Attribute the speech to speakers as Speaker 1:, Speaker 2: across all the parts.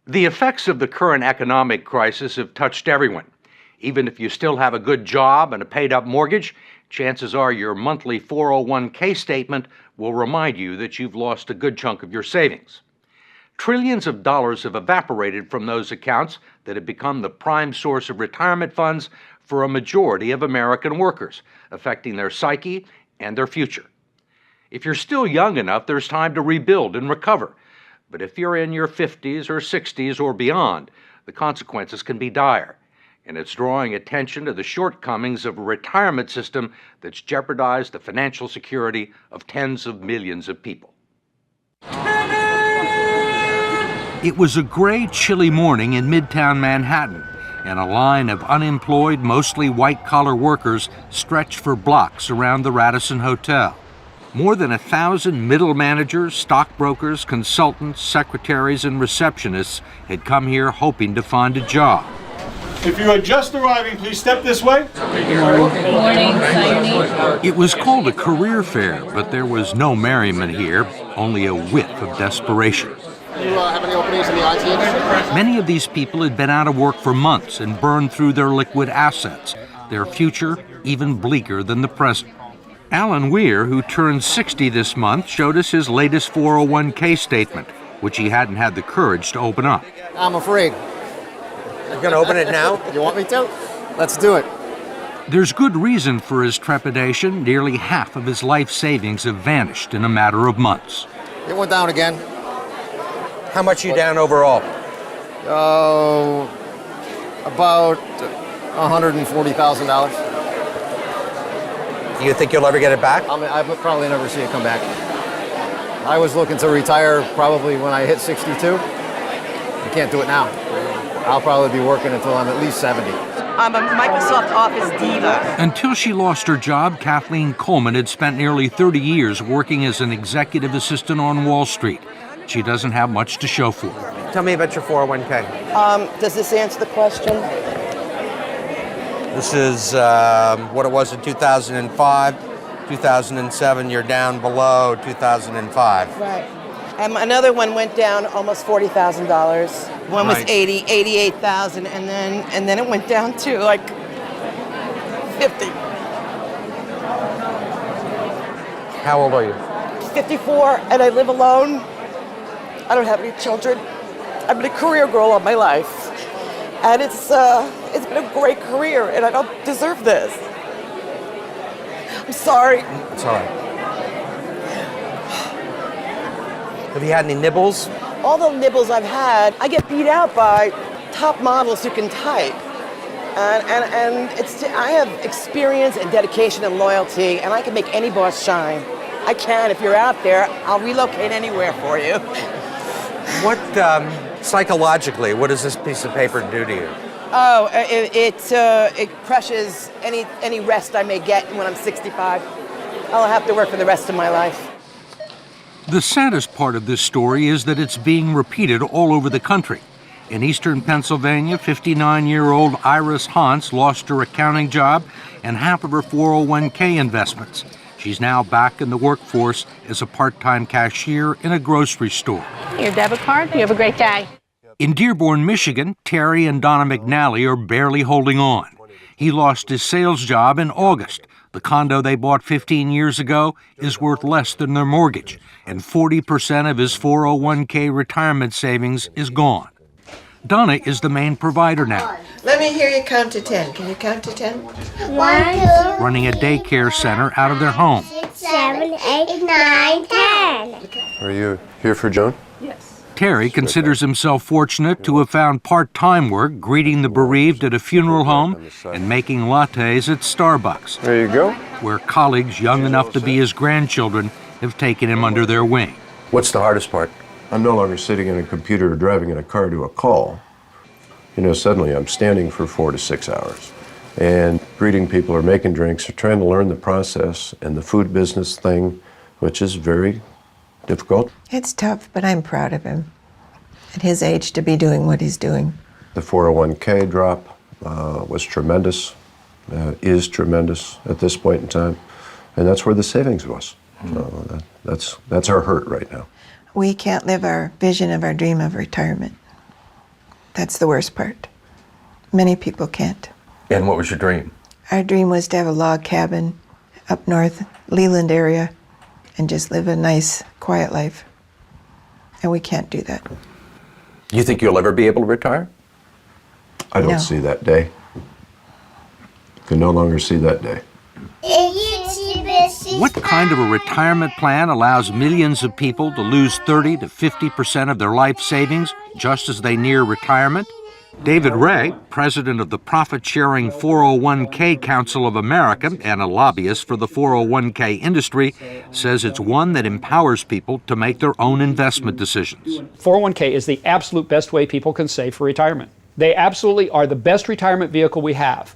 Speaker 1: The effects of the current economic crisis have touched everyone. Even if you still have a good job and a paid-up mortgage, chances are your monthly 401k statement will remind you that you've lost a good chunk of your savings. Trillions of dollars have evaporated from those accounts that have become the prime source of retirement funds for a majority of American workers, affecting their psyche and their future. If you're still young enough, there's time to rebuild and recover. But if you're in your 50s or 60s or beyond, the consequences can be dire. And it's drawing attention to the shortcomings of a retirement system that's jeopardized the financial security of tens of millions of people. It was a gray, chilly morning in Midtown Manhattan, and a line of unemployed, mostly white-collar workers stretched for blocks around the Radisson Hotel. More than 1,000 middle managers, stockbrokers, consultants, secretaries, and receptionists had come here hoping to find a job.
Speaker 2: If you are just arriving, please step this way.
Speaker 3: Good morning.
Speaker 1: It was called a career fair, but there was no merriment here, only a whiff of desperation.
Speaker 4: Do you have any openings in the IT industry?
Speaker 1: Many of these people had been out of work for months and burned through their liquid assets, their future even bleaker than the present. Alan Weir, who turned 60 this month, showed us his latest 401k statement, which he hadn't had the courage to open up.
Speaker 4: I'm afraid.
Speaker 5: You're going to open it now?
Speaker 4: You want me to? Let's do it.
Speaker 1: There's good reason for his trepidation. Nearly half of his life savings have vanished in a matter of months.
Speaker 4: It went down again.
Speaker 5: How much are you down overall?
Speaker 4: About $140,000.
Speaker 5: Do you think you'll ever get it back?
Speaker 4: I probably never see it come back. I was looking to retire probably when I hit 62. I can't do it now. I'll probably be working until I'm at least 70.
Speaker 6: I'm a Microsoft Office diva.
Speaker 1: Until she lost her job, Kathleen Coleman had spent nearly 30 years working as an executive assistant on Wall Street. She doesn't have much to show for it.
Speaker 5: Tell me about your 401k.
Speaker 6: Does this answer the question?
Speaker 5: This is what it was in 2005. 2007, you're down below 2005.
Speaker 6: Right. And another one went down almost $40,000. One was
Speaker 1: Right.
Speaker 6: 88,000, and then it went down to like 50.
Speaker 5: How old are you?
Speaker 6: 54, and I live alone. I don't have any children. I've been a career girl all my life, and it's been a great career, and I don't deserve this. I'm sorry.
Speaker 5: It's all right. Have you had any nibbles?
Speaker 6: All the nibbles I've had, I get beat out by top models who can type. And I have experience and dedication and loyalty, and I can make any boss shine. I can. If you're out there, I'll relocate anywhere for you.
Speaker 5: What, psychologically, what does this piece of paper do to you?
Speaker 6: Oh, it crushes any rest I may get when I'm 65. I'll have to work for the rest of my life.
Speaker 1: The saddest part of this story is that it's being repeated all over the country. In eastern Pennsylvania, 59-year-old Iris Hans lost her accounting job and half of her 401k investments. She's now back in the workforce as a part-time cashier in a grocery store.
Speaker 7: Your debit card. You have a great day.
Speaker 1: In Dearborn, Michigan, Terry and Donna McNally are barely holding on. He lost his sales job in August. The condo they bought 15 years ago is worth less than their mortgage, and 40% of his 401k retirement savings is gone. Donna is the main provider now.
Speaker 8: Let me hear you count to 10. Can you count to 10?
Speaker 9: 1, 2,
Speaker 1: Running a daycare center out of their home.
Speaker 9: 6, 7, 8, 9, 10.
Speaker 10: Are you here for Joan?
Speaker 1: Terry considers himself fortunate to have found part-time work greeting the bereaved at a funeral home and making lattes at Starbucks.
Speaker 10: There you go.
Speaker 1: Where colleagues young enough to be his grandchildren have taken him under their wing.
Speaker 10: What's the hardest part? I'm no longer sitting in a computer or driving in a car to a call. You know, suddenly I'm standing for 4 to 6 hours and greeting people or making drinks or trying to learn the process and the food business thing, which is very difficult.
Speaker 8: It's tough, but I'm proud of him. At his age, to be doing what he's doing.
Speaker 10: The 401k drop was tremendous, is tremendous at this point in time, and that's where the savings was. So that's our hurt right now.
Speaker 8: We can't live our vision of our dream of retirement. That's the worst part. Many people can't.
Speaker 1: And what was your dream?
Speaker 8: Our dream was to have a log cabin up north, Leland area, and just live a nice, quiet life. And we can't do that.
Speaker 1: You think you'll ever be able to retire?
Speaker 10: I don't
Speaker 8: No.
Speaker 10: see that day. Can no longer see that day.
Speaker 1: What kind of a retirement plan allows millions of people to lose 30 to 50% of their life savings just as they near retirement? David Ray, president of the profit-sharing 401k Council of America and a lobbyist for the 401k industry, says it's one that empowers people to make their own investment decisions.
Speaker 3: 401k is the absolute best way people can save for retirement. They absolutely are the best retirement vehicle we have.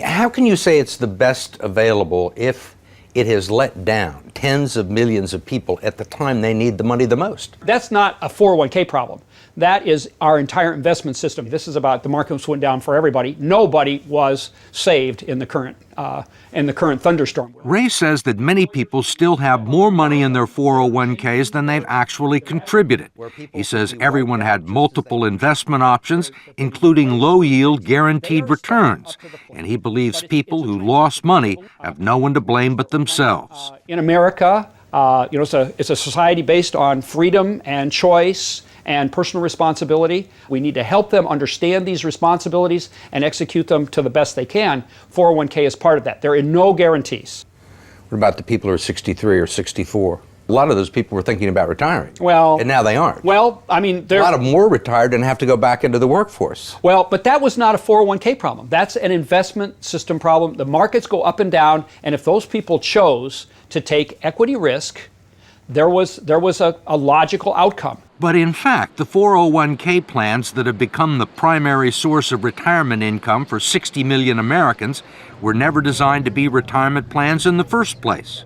Speaker 1: How can you say it's the best available if it has let down tens of millions of people at the time they need the money the most?
Speaker 3: That's not a 401k problem. That is our entire investment system. This is about the markets went down for everybody. Nobody was saved in the current thunderstorm.
Speaker 1: Ray says that many people still have more money in their 401ks than they've actually contributed. He says everyone had multiple investment options, including low-yield guaranteed returns, and he believes people who lost money have no one to blame but themselves.
Speaker 3: In America, it's a society based on freedom and choice and personal responsibility. We need to help them understand these responsibilities and execute them to the best they can. 401k is part of that. There are no guarantees.
Speaker 1: What about the people who are 63 or 64? A lot of those people were thinking about retiring.
Speaker 3: Well,
Speaker 1: and now they aren't.
Speaker 3: Well, I mean,
Speaker 1: a lot of them were retired and have to go back into the workforce.
Speaker 3: Well, but that was not a 401k problem. That's an investment system problem. The markets go up and down, and if those people chose to take equity risk, there was a logical outcome.
Speaker 1: But in fact, the 401k plans that have become the primary source of retirement income for 60 million Americans were never designed to be retirement plans in the first place.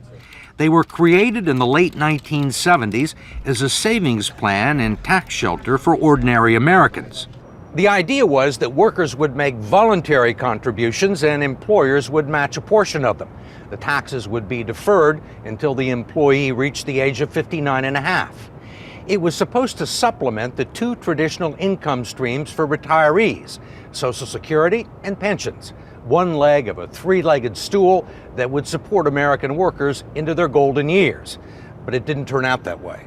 Speaker 1: They were created in the late 1970s as a savings plan and tax shelter for ordinary Americans. The idea was that workers would make voluntary contributions and employers would match a portion of them. The taxes would be deferred until the employee reached the age of 59 and a half. It was supposed to supplement the two traditional income streams for retirees, Social Security and pensions, one leg of a three-legged stool that would support American workers into their golden years. But it didn't turn out that way.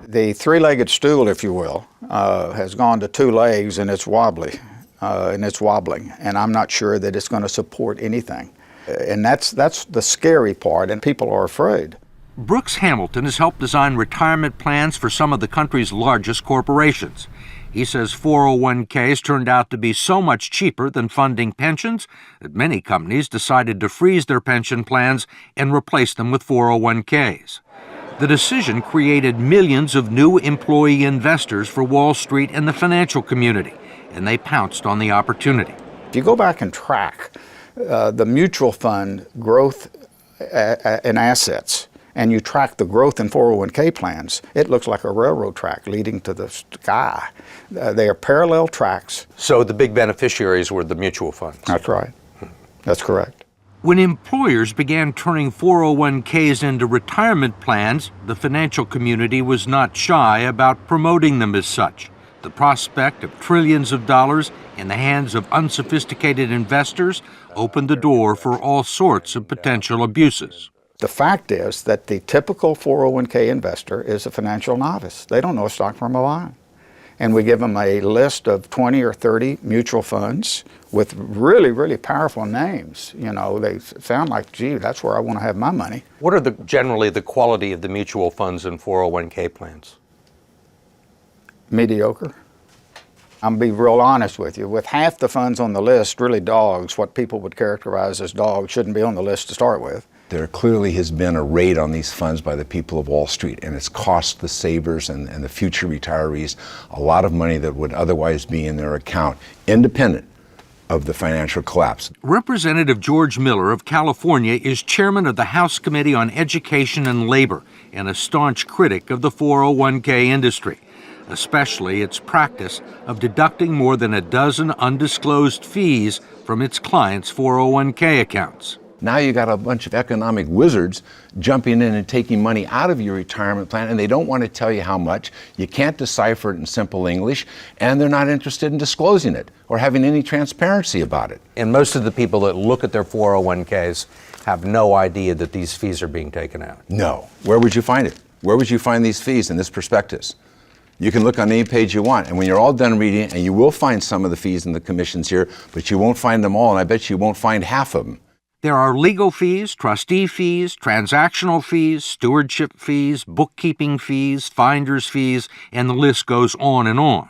Speaker 11: The three-legged stool, if you will, has gone to two legs, and it's wobbly, and it's wobbling, and I'm not sure that it's going to support anything. And that's the scary part, and people are afraid.
Speaker 1: Brooks Hamilton has helped design retirement plans for some of the country's largest corporations. He says 401ks turned out to be so much cheaper than funding pensions that many companies decided to freeze their pension plans and replace them with 401ks. The decision created millions of new employee investors for Wall Street and the financial community, and they pounced on the opportunity.
Speaker 11: If you go back and track the mutual fund growth in assets, and you track the growth in 401k plans, it looks like a railroad track leading to the sky. They are parallel tracks.
Speaker 1: So the big beneficiaries were the mutual funds.
Speaker 11: That's right. That's correct.
Speaker 1: When employers began turning 401ks into retirement plans, the financial community was not shy about promoting them as such. The prospect of trillions of dollars in the hands of unsophisticated investors opened the door for all sorts of potential abuses.
Speaker 11: The fact is that the typical 401k investor is a financial novice. They don't know a stock from a bond. And we give them a list of 20 or 30 mutual funds with really, really powerful names. You know, they sound like, gee, that's where I want to have my money.
Speaker 1: What are generally the quality of the mutual funds and 401k plans?
Speaker 11: Mediocre. I'm going to be real honest with you. With half the funds on the list, really dogs, what people would characterize as dogs, shouldn't be on the list to start with.
Speaker 12: There clearly has been a raid on these funds by the people of Wall Street, and it's cost the savers and the future retirees a lot of money that would otherwise be in their account, independent of the financial collapse.
Speaker 1: Representative George Miller of California is chairman of the House Committee on Education and Labor and a staunch critic of the 401k industry, especially its practice of deducting more than a dozen undisclosed fees from its clients' 401k accounts.
Speaker 12: Now you got a bunch of economic wizards jumping in and taking money out of your retirement plan, and they don't want to tell you how much. You can't decipher it in simple English, and they're not interested in disclosing it or having any transparency about it.
Speaker 1: And most of the people that look at their 401ks have no idea that these fees are being taken out.
Speaker 12: No. Where would you find it? Where would you find these fees in this prospectus? You can look on any page you want, and when you're all done reading it, and you will find some of the fees and the commissions here, but you won't find them all, and I bet you won't find half of them.
Speaker 1: There are legal fees, trustee fees, transactional fees, stewardship fees, bookkeeping fees, finder's fees, and the list goes on and on.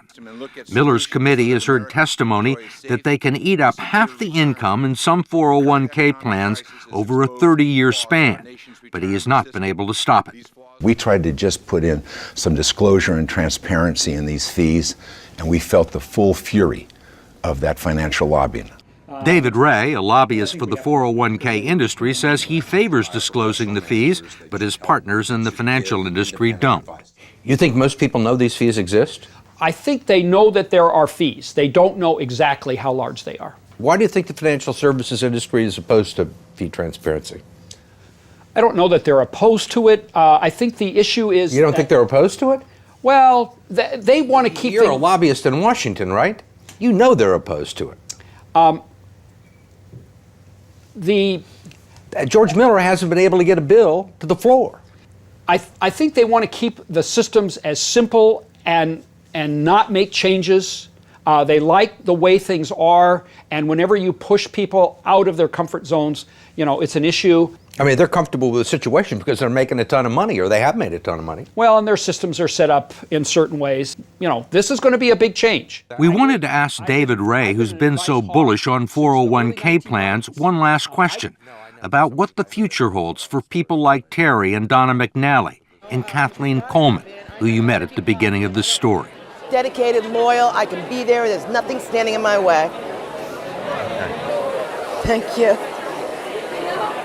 Speaker 1: Miller's committee has heard testimony that they can eat up half the income in some 401k plans over a 30-year span, but he has not been able to stop it.
Speaker 12: We tried to just put in some disclosure and transparency in these fees, and we felt the full fury of that financial lobbying.
Speaker 1: David Ray, a lobbyist for the 401k industry, says he favors disclosing the fees, but his partners in the financial industry don't. You think most people know these fees exist?
Speaker 3: I think they know that there are fees. They don't know exactly how large they are.
Speaker 1: Why do you think the financial services industry is opposed to fee transparency?
Speaker 3: I don't know that they're opposed to it. I think the issue is...
Speaker 1: You don't think they're opposed to it?
Speaker 3: Well, they want to keep...
Speaker 1: You're a lobbyist in Washington, right? You know they're opposed to it. George Miller hasn't been able to get a bill to the floor.
Speaker 3: I think they want to keep the systems as simple and not make changes. They like the way things are, and whenever you push people out of their comfort zones, it's an issue.
Speaker 1: I mean, they're comfortable with the situation because they're making a ton of money, or they have made a ton of money.
Speaker 3: Well, and their systems are set up in certain ways. This is going to be a big change.
Speaker 1: We wanted to ask David Ray, who's been so bullish on 401k plans, one last question about what the future holds for people like Terry and Donna McNally and Kathleen Coleman, who you met at the beginning of this story.
Speaker 6: Dedicated, loyal, I can be there. There's nothing standing in my way. Thank you.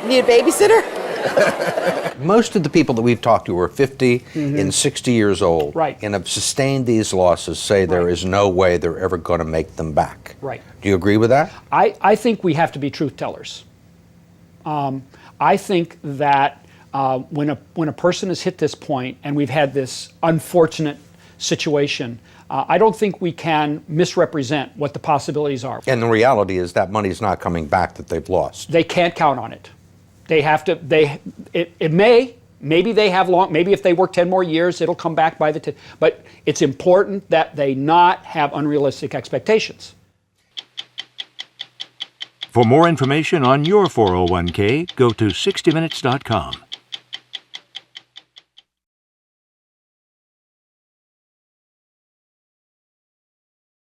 Speaker 6: Need a babysitter?
Speaker 1: Most of the people that we've talked to are 50 and 60 years old,
Speaker 3: right,
Speaker 1: and have sustained these losses, say there is no way they're ever going to make them back.
Speaker 3: Right.
Speaker 1: Do you agree with that?
Speaker 3: I think we have to be truth tellers. I think that when a person has hit this point, and we've had this unfortunate situation, I don't think we can misrepresent what the possibilities are.
Speaker 1: And the reality is that money's not coming back that they've lost.
Speaker 3: They can't count on it. They have to. Maybe they have maybe if they work 10 more years, it'll come back by the 10. But it's important that they not have unrealistic expectations.
Speaker 13: For more information on your 401k, go to 60minutes.com.